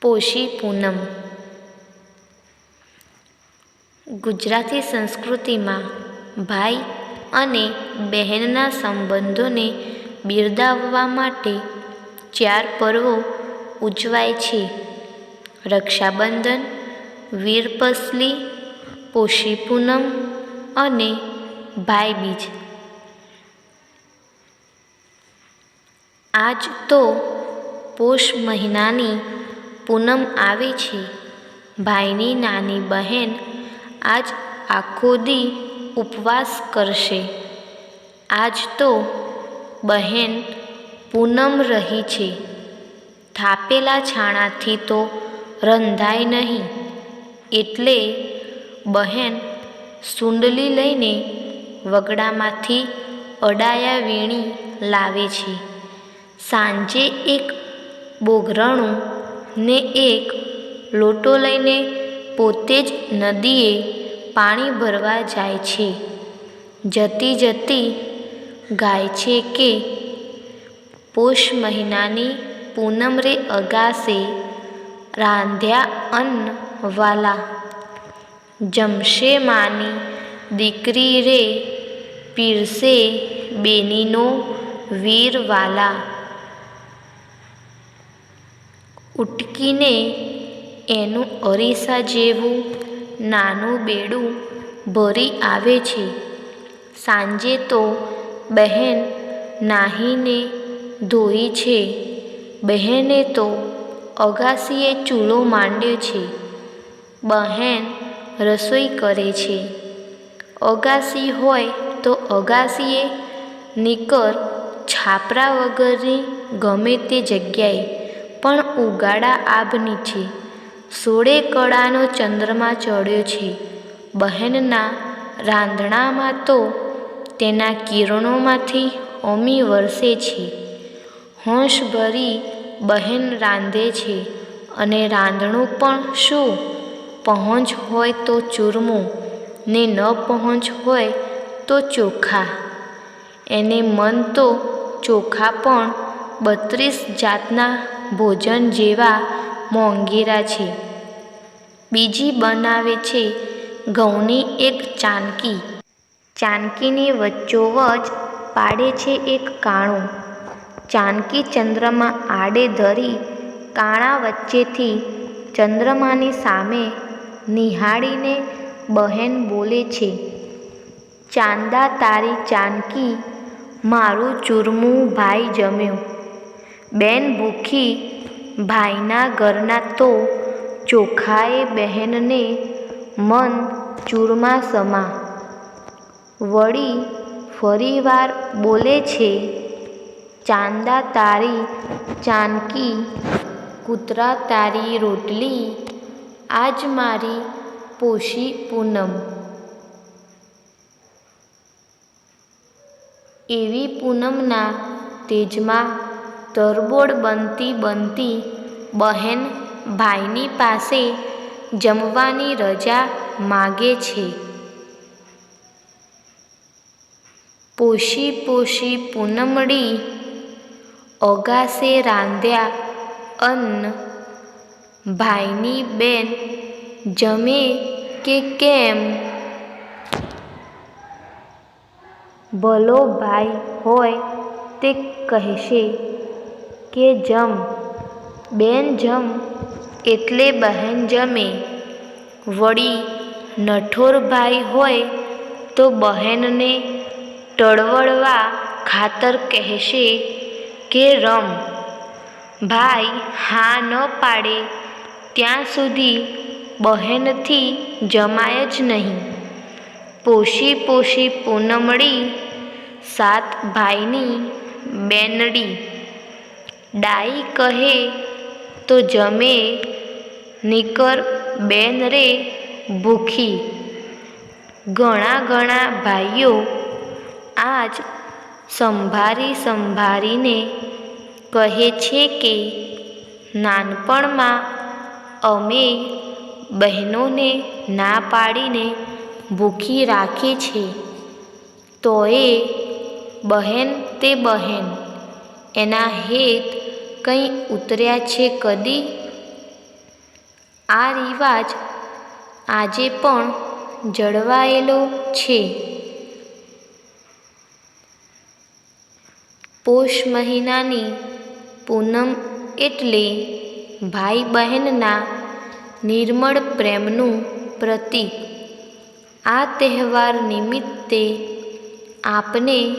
પોષી પૂનમ. ગુજરાતી સંસ્કૃતિમાં ભાઈ અને બહેનના સંબંધોને બિરદાવવા માટે 4 પર્વો ઉજવાય છે: રક્ષાબંધન, વીરપસલી, પોષી પૂનમ અને ભાઈબીજ. આજ તો પોષ મહિનાની પૂનમ આવે છે. ભાઈની નાની બહેન આજ આખો દી ઉપવાસ કરશે. આજ તો બહેન પૂનમ રહી છે. થાપેલા છાણાથી તો રંધાય નહીં, એટલે બહેન સુંડલી લઈને વગડામાંથી અડાયા વીણી લાવે છે. સાંજે એક બોઘરણું ને એક લોટો લઈને પોતે જ નદીએ પાણી ભરવા જાય છે. જતી જતી ગાય છે કે પોષ મહિનાની પૂનમ રે અગાસે રાંધ્યા અન્ન વાલા, જમશે માની દીકરી રે પીરસે બેનીનો વીર વાલા. ઉટકીને એનું અરીસા જેવું નાનું બેડું ભરી આવે છે. સાંજે તો બહેન નાહીને ધોઈ છે. બહેને તો અગાસીએ ચૂલો માંડ્યો છે. બહેન રસોઈ કરે છે. અગાસી હોય તો અગાસીએ, નીકર છાપરા વગરની ગમે તે જગ્યાએ, પણ ઉગાડા આભ નીચે 16 કળાનો ચંદ્રમા ચડ્યો છે. બહેનના રાંધણામાં તો તેના કિરણોમાંથી અમી વરસે છે. હોંશ ભરી બહેન રાંધે છે, અને રાંધણું પણ શું! પહોંચ હોય તો ચૂરમું, ને ન પહોંચ હોય તો ચોખા. એને મન તો ચોખા પણ 32 જાતના ભોજન જેવા મોંઘેરા છે. બીજી બનાવે છે ઘઉંની એક ચાનકી. ચાનકીની વચ્ચોવચ પાડે છે એક કાણું. ચાનકી ચંદ્રમા આડે ધરી કાણા વચ્ચેથી ચંદ્રમાની સામે નિહાળીને બહેન બોલે છે: ચાંદા તારી ચાનકી, મારું ચૂરમું ભાઈ જમ્યો. બેન ભૂખી, ભાઈના ઘરના તો ચોખાએ બહેનને મન ચૂરમા સમા. વળી ફરીવાર બોલે છે: ચાંદા તારી ચાનકી, કૂતરા તારી રોટલી, આજ મારી પોષી પૂનમ. એવી પૂનમના તેજમાં તરબોળ બનતી બનતી બહેન ભાઈની પાસે જમવાની રજા માગે છે. પોષી પોષી પૂનમડી, અગાસે રાંધ્યા અન્ન. ભાઈની બેન જમે કે કેમ? ભલો ભાઈ હોય તે કહેશે કે જમ. બેન જમ એટલે બહેન જમે. વળી નઠોર ભાઈ હોય તો બહેનને ટળવળવા ખાતર કહેશે કે રમ. ભાઈ હા ન પાડે ત્યાં સુધી બહેનથી જમાય જ નહીં. પોષી પોષી પૂનમડી, 7 ભાઈની બેનડી. ડાઈ કહે તો જમે, નીકર બેન રે ભૂખી. ઘણા ઘણા ભાઈઓ આજ સંભારી સંભારીને કહે છે કે નાનપણમાં અમે બહેનોને ના પાડીને ભૂખી રાખી છે, તોય બહેન તે બહેન, એના હેત કંઈ ઉતર્યા છે કદી? આ રિવાજ આજે પણ જળવાયેલો છે. પોષ મહિનાની પૂનમ એટલે ભાઈ બહેનના નિર્મળ પ્રેમનું પ્રતીક. આ તહેવાર નિમિત્તે આપને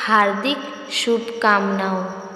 હાર્દિક શુભકામનાઓ.